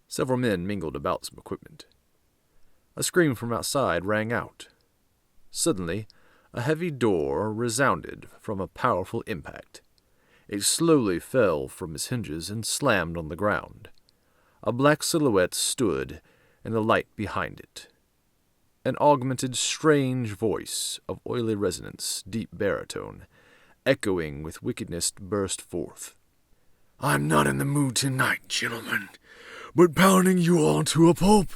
Several men mingled about some equipment. A scream from outside rang out. Suddenly, a heavy door resounded from a powerful impact. It slowly fell from its hinges and slammed on the ground. A black silhouette stood in the light behind it. An augmented, strange voice of oily resonance, deep baritone, echoing with wickedness, burst forth. "I'm not in the mood tonight, gentlemen, but pounding you all to a pulp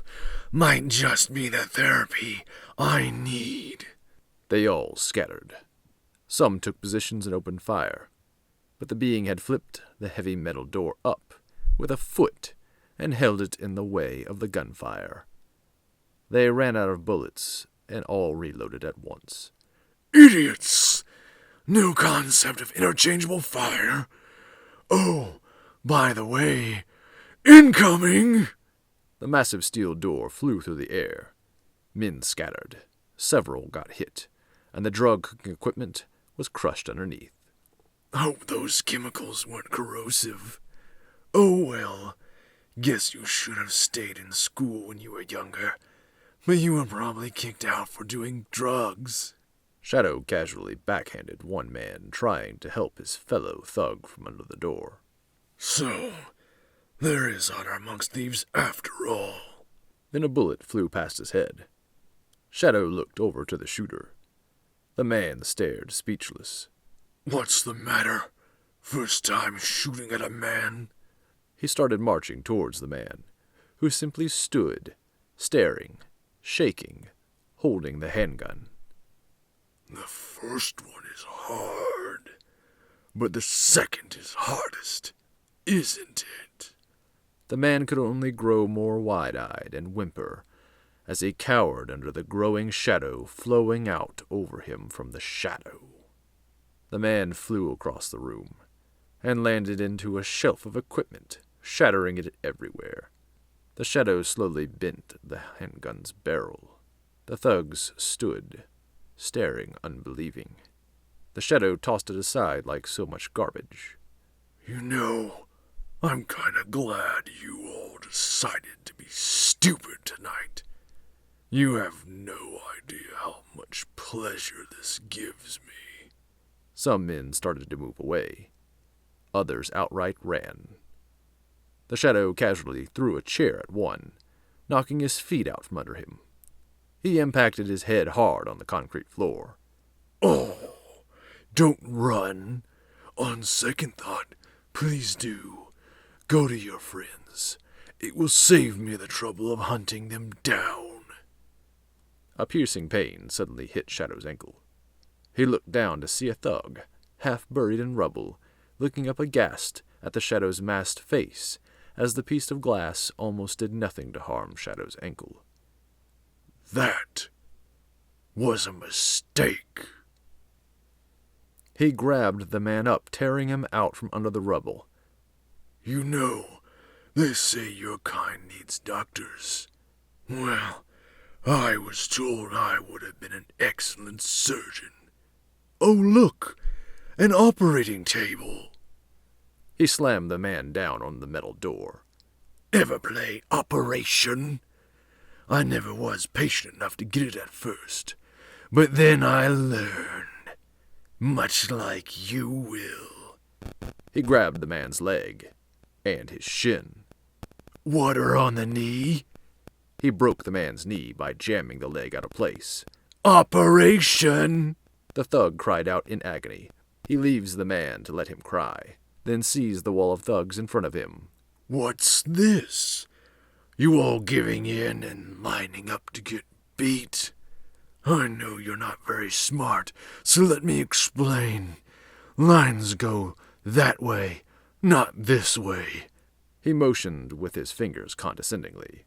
might just be the therapy I need." They all scattered. Some took positions and opened fire, but the being had flipped the heavy metal door up with a foot and held it in the way of the gunfire. They ran out of bullets and all reloaded at once. "Idiots! New concept of interchangeable fire. Oh, by the way, incoming!" The massive steel door flew through the air. Men scattered. Several got hit, and the drug-cooking equipment was crushed underneath. "Hope those chemicals weren't corrosive. Oh well, guess you should have stayed in school when you were younger, but you were probably kicked out for doing drugs." Shadow casually backhanded one man trying to help his fellow thug from under the door. "So, there is honor amongst thieves after all." Then a bullet flew past his head. Shadow looked over to the shooter. The man stared, speechless. "What's the matter? First time shooting at a man?" He started marching towards the man, who simply stood, staring, shaking, holding the handgun. "The first one is hard, but the second is hardest, isn't it?" The man could only grow more wide-eyed and whimper as he cowered under the growing shadow flowing out over him from the shadow. The man flew across the room and landed into a shelf of equipment, shattering it everywhere. The shadow slowly bent the handgun's barrel. The thugs stood, staring unbelieving. The shadow tossed it aside like so much garbage. "You know, I'm kinda glad you all decided to be stupid tonight. You have no idea how much pleasure this gives me." Some men started to move away. Others outright ran. The shadow casually threw a chair at one, knocking his feet out from under him. He impacted his head hard on the concrete floor. "Oh, don't run. On second thought, please do. Go to your friends. It will save me the trouble of hunting them down." A piercing pain suddenly hit Shadow's ankle. He looked down to see a thug, half buried in rubble, looking up aghast at the Shadow's masked face as the piece of glass almost did nothing to harm Shadow's ankle. "That was a mistake." He grabbed the man up, tearing him out from under the rubble. "You know, they say your kind needs doctors. Well, I was told I would have been an excellent surgeon. Oh, look, an operating table." He slammed the man down on the metal door. "Ever play Operation? I never was patient enough to get it at first, but then I learned, much like you will." He grabbed the man's leg and his shin. "Water on the knee?" He broke the man's knee by jamming the leg out of place. "Operation!" The thug cried out in agony. He leaves the man to let him cry, then sees the wall of thugs in front of him. "What's this? You all giving in and lining up to get beat? I know you're not very smart, so let me explain. Lines go that way, not this way." He motioned with his fingers condescendingly.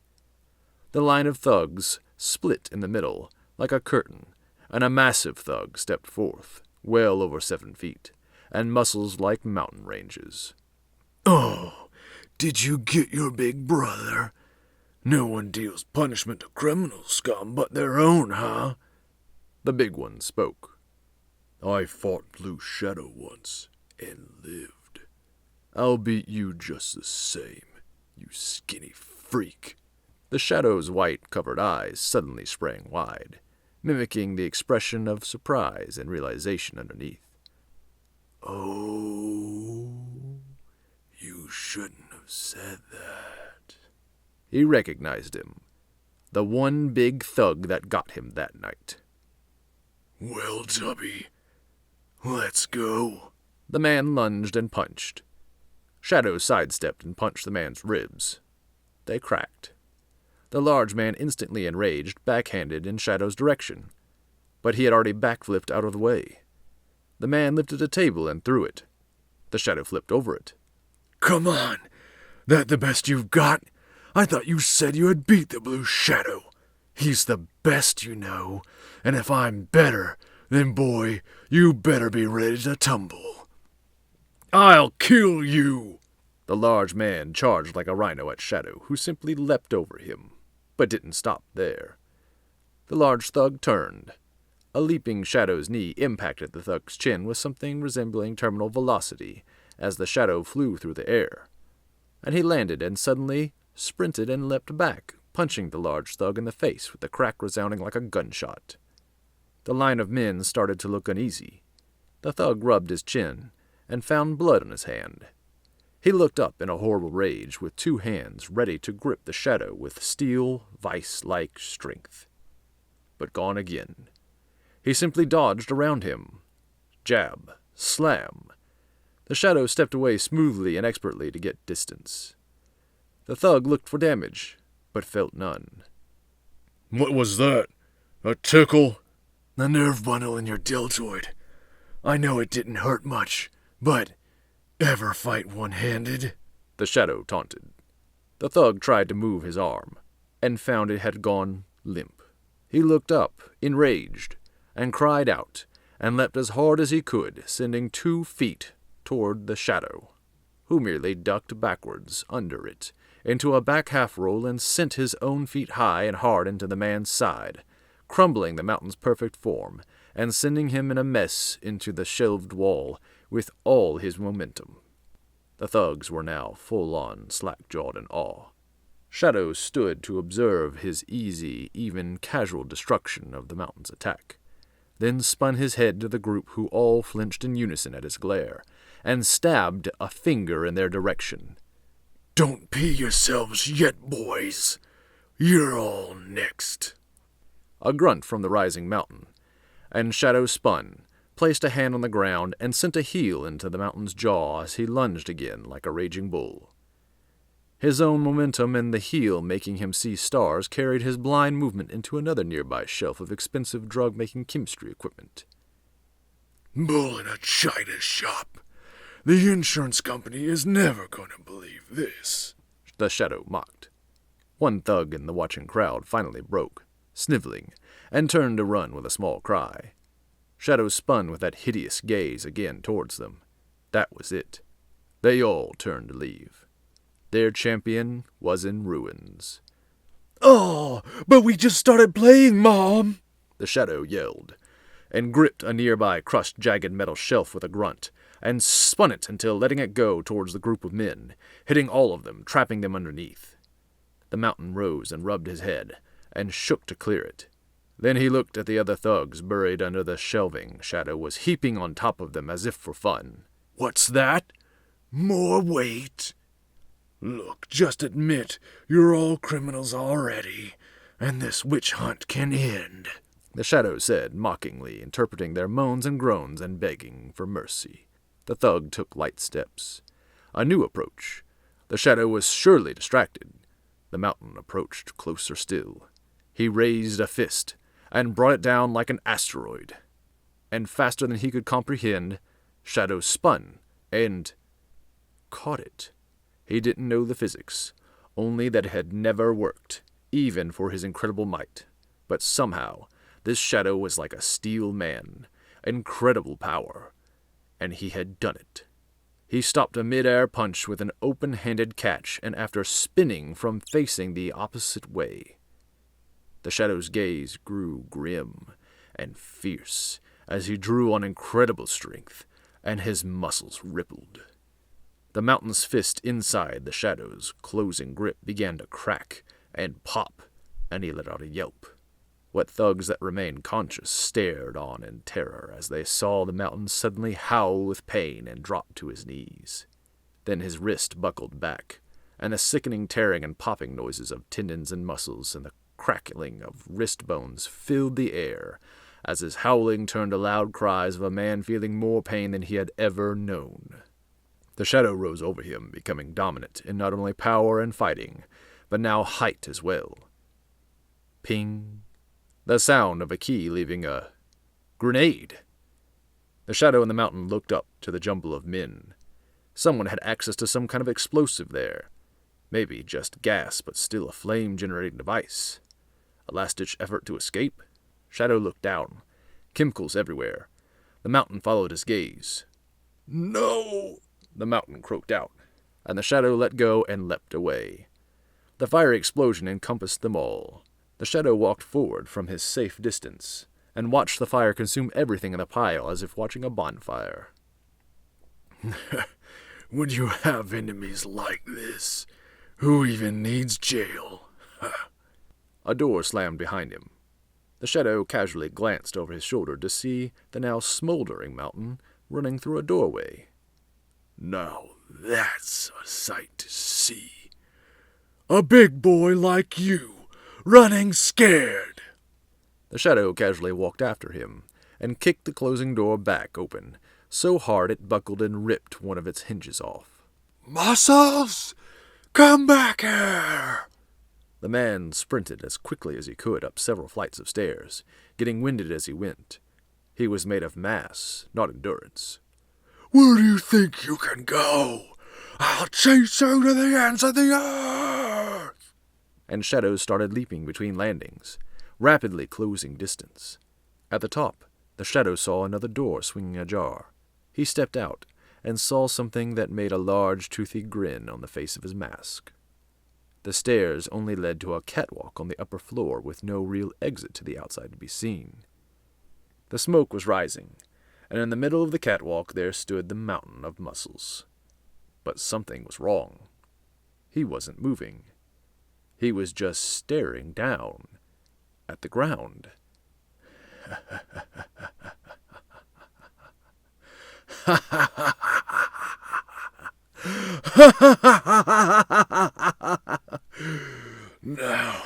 The line of thugs split in the middle like a curtain, and a massive thug stepped forth, well over 7 feet, and muscles like mountain ranges. "Oh, did you get your big brother? No one deals punishment to criminal scum but their own, huh?" The big one spoke. "I fought Blue Shadow once and lived. I'll beat you just the same, you skinny freak." The Shadow's white-covered eyes suddenly sprang wide, mimicking the expression of surprise and realization underneath. "Oh, you shouldn't have said that." He recognized him, the one big thug that got him that night. "Well, Tubby, let's go." The man lunged and punched. Shadow sidestepped and punched the man's ribs. They cracked. The large man, instantly enraged, backhanded in Shadow's direction, but he had already backflipped out of the way. The man lifted a table and threw it. The Shadow flipped over it. "Come on, that the best you've got? I thought you said you had beat the Blue Shadow. He's the best, you know, and if I'm better, then boy, you better be ready to tumble. I'll kill you!" The large man charged like a rhino at Shadow, who simply leapt over him, but didn't stop there. The large thug turned. A leaping Shadow's knee impacted the thug's chin with something resembling terminal velocity as the Shadow flew through the air, and he landed and suddenly sprinted and leapt back, punching the large thug in the face with the crack resounding like a gunshot. The line of men started to look uneasy. The thug rubbed his chin and found blood on his hand. He looked up in a horrible rage with two hands ready to grip the Shadow with steel, vice-like strength. But gone again. He simply dodged around him. Jab, slam. The Shadow stepped away smoothly and expertly to get distance. The thug looked for damage, but felt none. "What was that? A tickle?" "The nerve bundle in your deltoid. I know it didn't hurt much, but ever fight one-handed?" The Shadow taunted. The thug tried to move his arm, and found it had gone limp. He looked up, enraged, and cried out, and leapt as hard as he could, sending 2 feet toward the Shadow, who merely ducked backwards under it, into a back half roll and sent his own feet high and hard into the man's side, crumbling the mountain's perfect form, and sending him in a mess into the shelved wall with all his momentum. The thugs were now full-on slack-jawed in awe. Shadow stood to observe his easy, even casual destruction of the mountain's attack, then spun his head to the group who all flinched in unison at his glare, and stabbed a finger in their direction. "Don't pee yourselves yet, boys. You're all next." A grunt from the rising mountain, and Shadow spun, placed a hand on the ground, and sent a heel into the mountain's jaw as he lunged again like a raging bull. His own momentum and the heel making him see stars carried his blind movement into another nearby shelf of expensive drug-making chemistry equipment. "Bull in a china shop. The insurance company is never going to believe this," the Shadow mocked. One thug in the watching crowd finally broke, sniveling, and turned to run with a small cry. Shadow spun with that hideous gaze again towards them. That was it. They all turned to leave. Their champion was in ruins. "Oh, but we just started playing, Mom!" The Shadow yelled, and gripped a nearby crushed jagged metal shelf with a grunt, and spun it until letting it go towards the group of men, hitting all of them, trapping them underneath. The mountain rose and rubbed his head, and shook to clear it. Then he looked at the other thugs buried under the shelving Shadow was heaping on top of them as if for fun. "What's that? More weight? Look, just admit you're all criminals already, and this witch hunt can end," the Shadow said, mockingly, interpreting their moans and groans and begging for mercy. The thug took light steps. A new approach. The Shadow was surely distracted. The mountain approached closer still. He raised a fist, and brought it down like an asteroid. And faster than he could comprehend, Shadow spun, and caught it. He didn't know the physics, only that it had never worked, even for his incredible might. But somehow, this Shadow was like a steel man, incredible power, and he had done it. He stopped a mid-air punch with an open-handed catch, and after spinning from facing the opposite way. The Shadow's gaze grew grim and fierce as he drew on incredible strength, and his muscles rippled. The mountain's fist inside the Shadow's closing grip began to crack and pop, and he let out a yelp. What thugs that remained conscious stared on in terror as they saw the mountain suddenly howl with pain and drop to his knees. Then his wrist buckled back, and the sickening tearing and popping noises of tendons and muscles and the crackling of wrist bones filled the air, as his howling turned to loud cries of a man feeling more pain than he had ever known. The Shadow rose over him, becoming dominant in not only power and fighting, but now height as well. Ping. The sound of a key leaving a grenade. The Shadow in the mountain looked up to the jumble of men. Someone had access to some kind of explosive there. Maybe just gas, but still a flame-generating device. A last-ditch effort to escape? Shadow looked down. Chemicals everywhere. The mountain followed his gaze. No! The mountain croaked out, and the Shadow let go and leapt away. The fiery explosion encompassed them all. The Shadow walked forward from his safe distance, and watched the fire consume everything in the pile as if watching a bonfire. When you have enemies like this, who even needs jail? A door slammed behind him. The Shadow casually glanced over his shoulder to see the now smoldering mountain running through a doorway. Now that's a sight to see. A big boy like you, running scared. The Shadow casually walked after him, and kicked the closing door back open, so hard it buckled and ripped one of its hinges off. Muscles, come back here! The man sprinted as quickly as he could up several flights of stairs, getting winded as he went. He was made of mass, not endurance. Where do you think you can go? I'll chase you to the ends of the earth! And Shadows started leaping between landings, rapidly closing distance. At the top, the Shadow saw another door swinging ajar. He stepped out, and saw something that made a large, toothy grin on the face of his mask. The stairs only led to a catwalk on the upper floor with no real exit to the outside to be seen. The smoke was rising, and in the middle of the catwalk there stood the mountain of muscles. But something was wrong. He wasn't moving. He was just staring down at the ground. Now,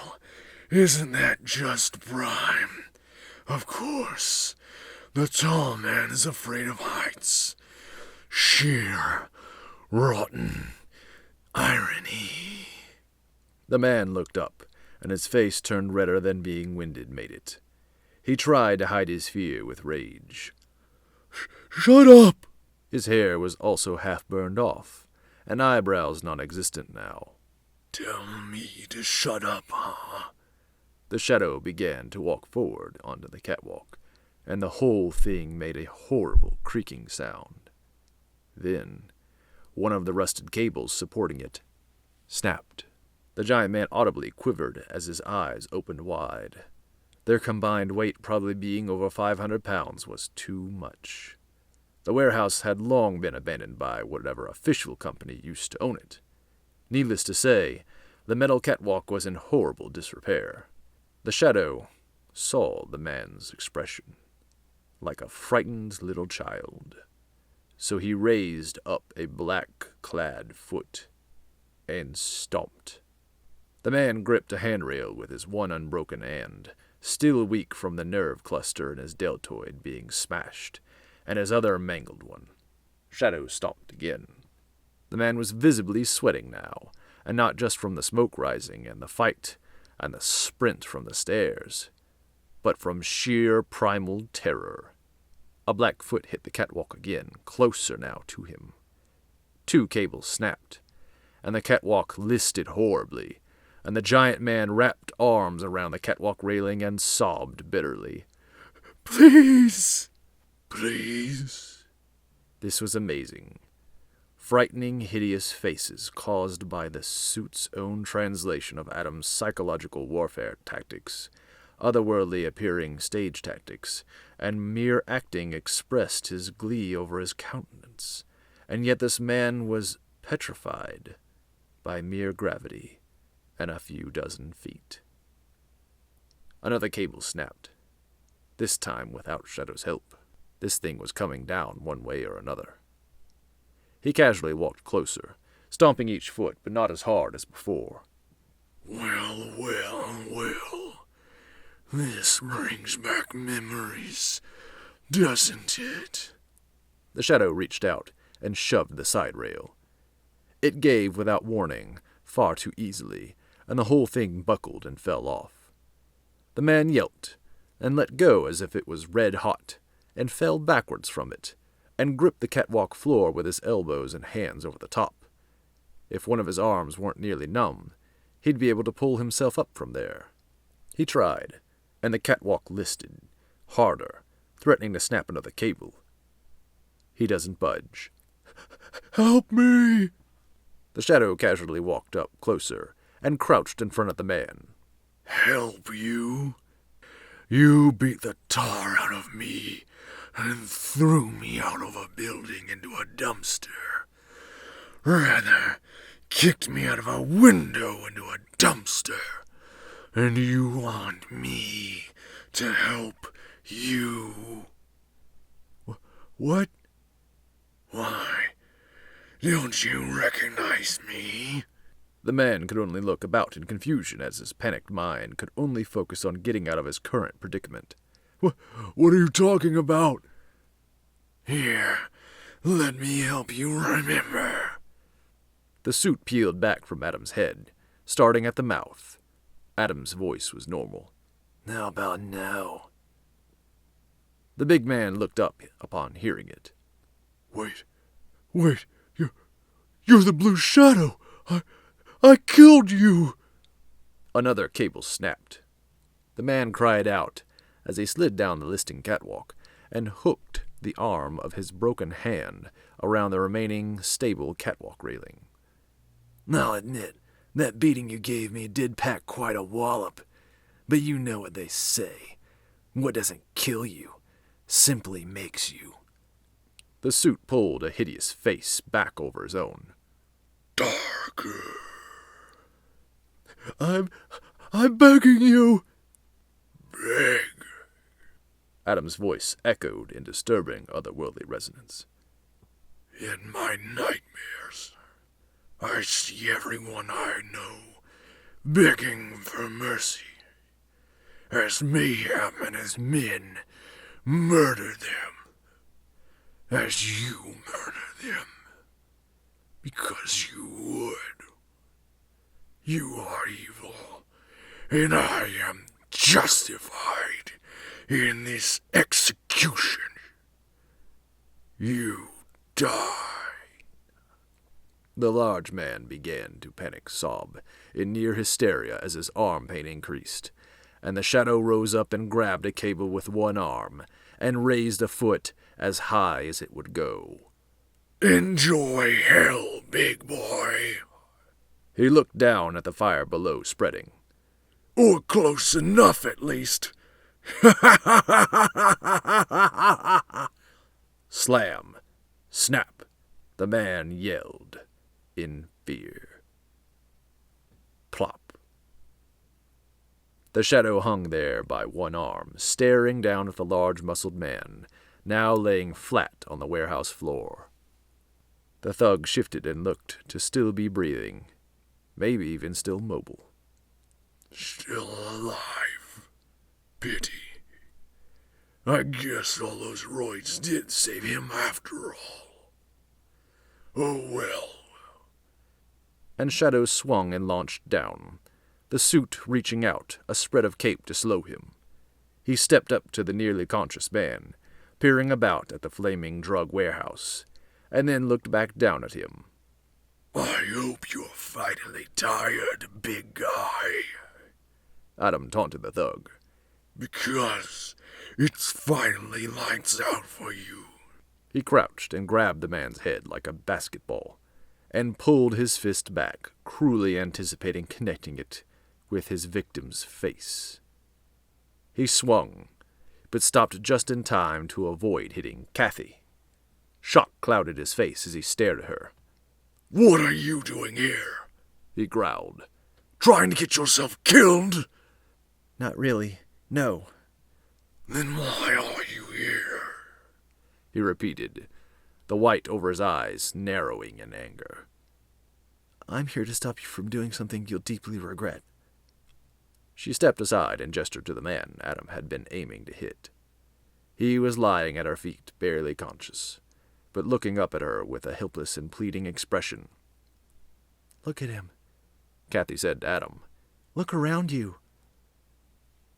isn't that just prime? Of course, the tall man is afraid of heights. Sheer, rotten irony. The man looked up, and his face turned redder than being winded made it. He tried to hide his fear with rage. Shut up! His hair was also half burned off, and eyebrows non-existent now. Tell me to shut up, huh? The Shadow began to walk forward onto the catwalk, and the whole thing made a horrible creaking sound. Then, one of the rusted cables supporting it snapped. The giant man audibly quivered as his eyes opened wide. Their combined weight, probably being over 500 pounds, was too much. The warehouse had long been abandoned by whatever official company used to own it. Needless to say, the metal catwalk was in horrible disrepair. The Shadow saw the man's expression, like a frightened little child. So he raised up a black-clad foot and stomped. The man gripped a handrail with his one unbroken hand, still weak from the nerve cluster in his deltoid being smashed, and his other mangled one. Shadow stomped again. The man was visibly sweating now, and not just from the smoke rising and the fight and the sprint from the stairs, but from sheer primal terror. A black foot hit the catwalk again, closer now to him. 2 cables snapped, and the catwalk listed horribly, and the giant man wrapped arms around the catwalk railing and sobbed bitterly. Please! Please? This was amazing. Frightening, hideous faces caused by the suit's own translation of Adam's psychological warfare tactics, otherworldly appearing stage tactics, and mere acting expressed his glee over his countenance. And yet this man was petrified by mere gravity and a few dozen feet. Another cable snapped, this time without Shadow's help. This thing was coming down one way or another. He casually walked closer, stomping each foot, but not as hard as before. Well, well, well. This brings back memories, doesn't it? The Shadow reached out and shoved the side rail. It gave without warning, far too easily, and the whole thing buckled and fell off. The man yelped, and let go as if it was red hot, and fell backwards from it, and gripped the catwalk floor with his elbows and hands over the top. If one of his arms weren't nearly numb, he'd be able to pull himself up from there. He tried, and the catwalk listed, harder, threatening to snap another cable. He doesn't budge. Help me! The Shadow casually walked up closer and crouched in front of the man. Help you? You beat the tar out of me and threw me out of a building into a dumpster. Rather, kicked me out of a window into a dumpster. And you want me to help you? What? Why, don't you recognize me? The man could only look about in confusion as his panicked mind could only focus on getting out of his current predicament. What are you talking about? Here, let me help you remember. The suit peeled back from Adam's head, starting at the mouth. Adam's voice was normal. How about now? The big man looked up upon hearing it. Wait, you're the Blue Shadow. I killed you. Another cable snapped. The man cried out as he slid down the listing catwalk and hooked the arm of his broken hand around the remaining stable catwalk railing. I'll admit, that beating you gave me did pack quite a wallop. But you know what they say. What doesn't kill you simply makes you. The suit pulled a hideous face back over his own. Darker. I'm begging you. Beg. Adam's voice echoed in disturbing otherworldly resonance. In my nightmares, I see everyone I know begging for mercy, as Mayhem and his men murder them, as you murder them, because you would. You are evil, and I am justified in this execution. You die. The large man began to panic sob in near hysteria as his arm pain increased, and the Shadow rose up and grabbed a cable with one arm and raised a foot as high as it would go. Enjoy hell, big boy. He looked down at the fire below spreading. Or close enough, at least. Slam! Snap! The man yelled in fear. Plop. The Shadow hung there by one arm, staring down at the large muscled man, now laying flat on the warehouse floor. The thug shifted and looked to still be breathing, maybe even still mobile. Still alive. Pity. I guess all those roids did save him after all. Oh well. And Shadow swung and launched down, the suit reaching out, a spread of cape to slow him. He stepped up to the nearly conscious man, peering about at the flaming drug warehouse, and then looked back down at him. I hope you're finally tired, big guy. Adam taunted the thug. Because it's finally lights out for you. He crouched and grabbed the man's head like a basketball, and pulled his fist back, cruelly anticipating connecting it with his victim's face. He swung, but stopped just in time to avoid hitting Kathy. Shock clouded his face as he stared at her. What are you doing here? He growled. Trying to get yourself killed? Not really, no. Then why are you here? He repeated, the white over his eyes narrowing in anger. I'm here to stop you from doing something you'll deeply regret. She stepped aside and gestured to the man Adam had been aiming to hit. He was lying at her feet, barely conscious, but looking up at her with a helpless and pleading expression. Look at him, Kathy said to Adam. Look around you.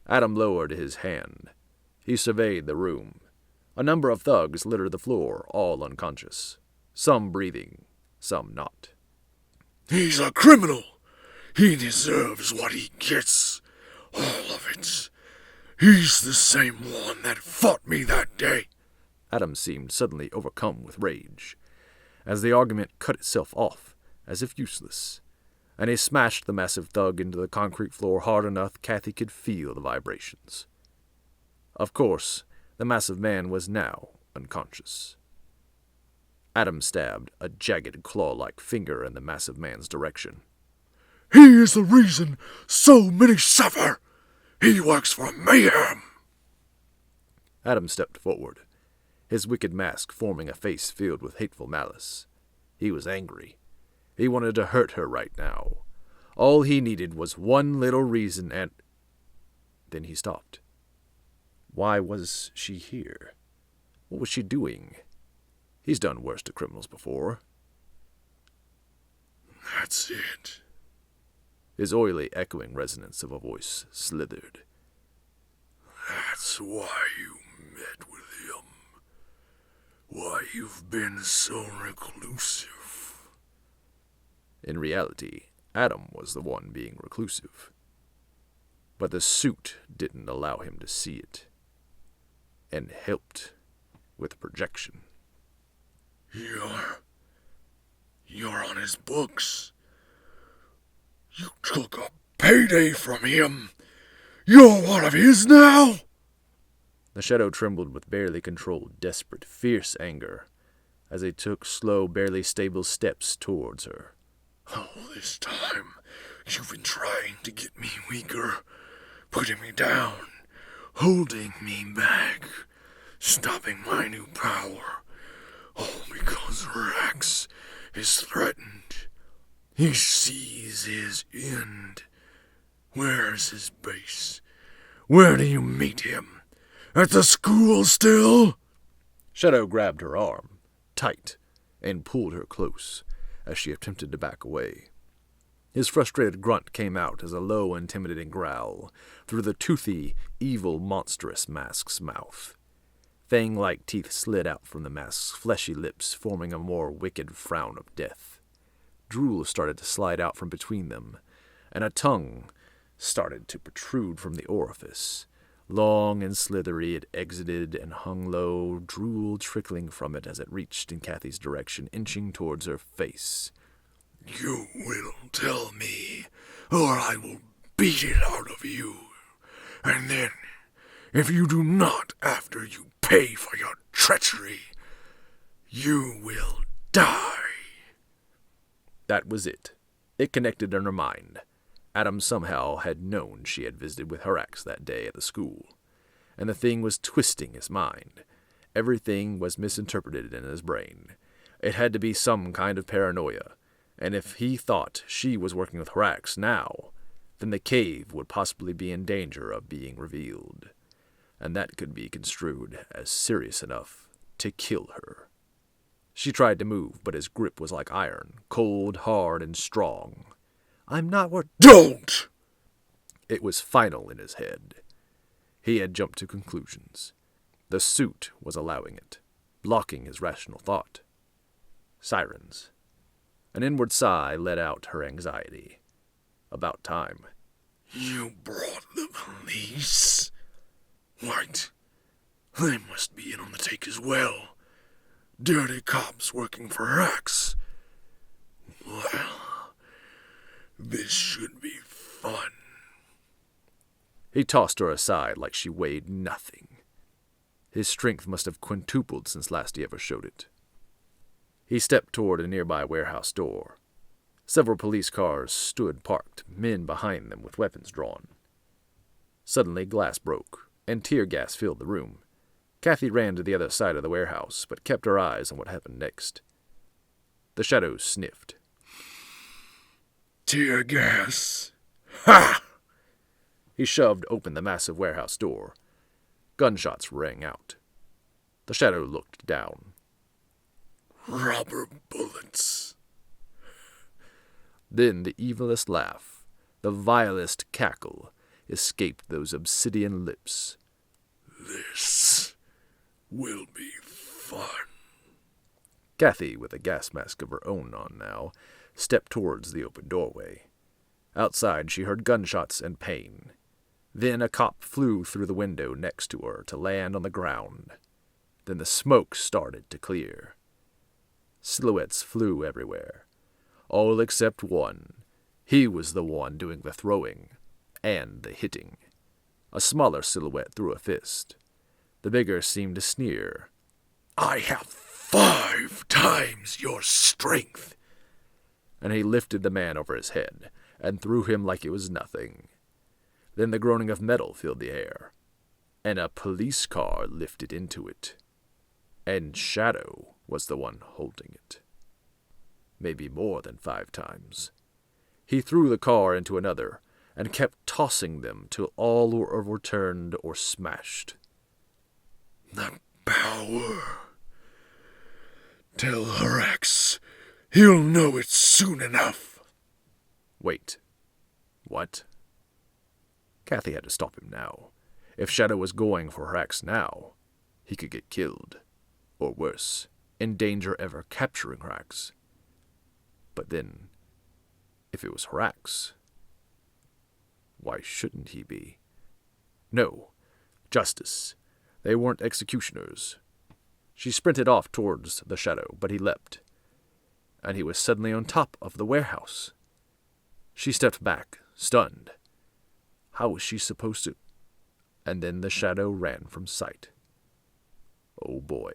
Adam lowered his hand. He surveyed the room. A number of thugs littered the floor, all unconscious. Some breathing, some not. He's a criminal. He deserves what he gets. All of it. He's the same one that fought me that day. Adam seemed suddenly overcome with rage, as the argument cut itself off, as if useless, and he smashed the massive thug into the concrete floor hard enough Kathy could feel the vibrations. Of course, the massive man was now unconscious. Adam stabbed a jagged claw-like finger in the massive man's direction. He is the reason so many suffer. He works for mayhem. Adam stepped forward, his wicked mask forming a face filled with hateful malice. He was angry. He wanted to hurt her right now. All he needed was one little reason, and... Then he stopped. Why was she here? What was she doing? He's done worse to criminals before. That's it. His oily, echoing resonance of a voice slithered. That's why you met with him. Why you've been so reclusive. In reality, Adam was the one being reclusive. But the suit didn't allow him to see it, and helped with projection. You're on his books. You took a payday from him. You're one of his now? The shadow trembled with barely controlled, desperate, fierce anger as he took slow, barely stable steps towards her. All this time, you've been trying to get me weaker, putting me down, holding me back, stopping my new power. All because Rax is threatened. He sees his end. Where's his base? Where do you meet him? At the school still? Shadow grabbed her arm, tight, and pulled her close as she attempted to back away. His frustrated grunt came out as a low, intimidating growl through the toothy, evil, monstrous mask's mouth. Fang-like teeth slid out from the mask's fleshy lips, forming a more wicked frown of death. Drool started to slide out from between them, and a tongue started to protrude from the orifice. Long and slithery, it exited and hung low, drool trickling from it as it reached in Kathy's direction, inching towards her face. You will tell me, or I will beat it out of you. And then, if you do not after you pay for your treachery, you will die. That was it. It connected in her mind. Adam somehow had known she had visited with Harax that day at the school, and the thing was twisting his mind. Everything was misinterpreted in his brain. It had to be some kind of paranoia, and if he thought she was working with Harax now, then the cave would possibly be in danger of being revealed, and that could be construed as serious enough to kill her. She tried to move, but his grip was like iron, cold, hard, and strong. I'm not what... Don't! It was final in his head. He had jumped to conclusions. The suit was allowing it, blocking his rational thought. Sirens. An inward sigh let out her anxiety. About time. You brought the police? Right. They must be in on the take as well. Dirty cops working for Rax. Well, this should be fun. He tossed her aside like she weighed nothing. His strength must have quintupled since last he ever showed it. He stepped toward a nearby warehouse door. Several police cars stood parked, men behind them with weapons drawn. Suddenly, glass broke, and tear gas filled the room. Kathy ran to the other side of the warehouse, but kept her eyes on what happened next. The shadow sniffed. Tear gas. Ha! He shoved open the massive warehouse door. Gunshots rang out. The shadow looked down. Rubber bullets. Then the evilest laugh, the vilest cackle, escaped those obsidian lips. This will be fun. Kathy, with a gas mask of her own on now, stepped towards the open doorway. Outside she heard gunshots and pain. Then a cop flew through the window next to her to land on the ground. Then the smoke started to clear. Silhouettes flew everywhere. All except one. He was the one doing the throwing and the hitting. A smaller silhouette threw a fist. The bigger seemed to sneer. I have 5 times your strength. And he lifted the man over his head and threw him like it was nothing. Then the groaning of metal filled the air, and a police car lifted into it. And Shadow was the one holding it. Maybe more than 5 times. He threw the car into another, and kept tossing them till all were overturned or smashed. The power. Tell Horax he'll know it soon enough. Wait. What? Kathy had to stop him now. If Shadow was going for Horax now, he could get killed. Or worse, in danger ever capturing Horax. But then, if it was Horax, why shouldn't he be? No, justice. They weren't executioners. She sprinted off towards the shadow, but he leapt, and he was suddenly on top of the warehouse. She stepped back, stunned. How was she supposed to? And then the shadow ran from sight. Oh boy.